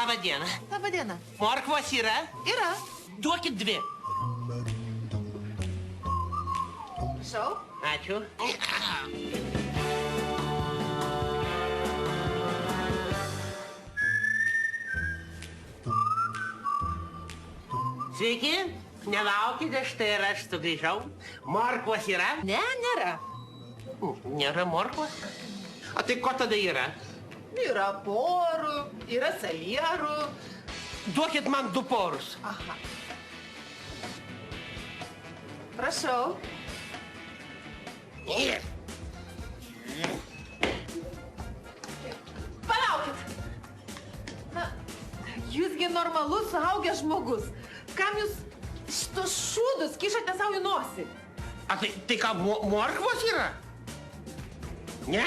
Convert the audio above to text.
Labą dieną. Labą dieną. Morkvos yra? Yra. Duokit 2. Prašau. Ačiū. Sveiki, nelaukite, štai ir aš sugrįžau. Morkvos yra? Ne, nėra. Nėra morkvos? O tai ko tada yra? Yra porų, yra salierų. Duokit man 2 porus. Aha. Prašau. Palaukit. Na, jūsgi normalus suaugęs žmogus. Kam jūs šitos šūdus kišate savo į nosį? A tai ką, morkvos yra? Ne?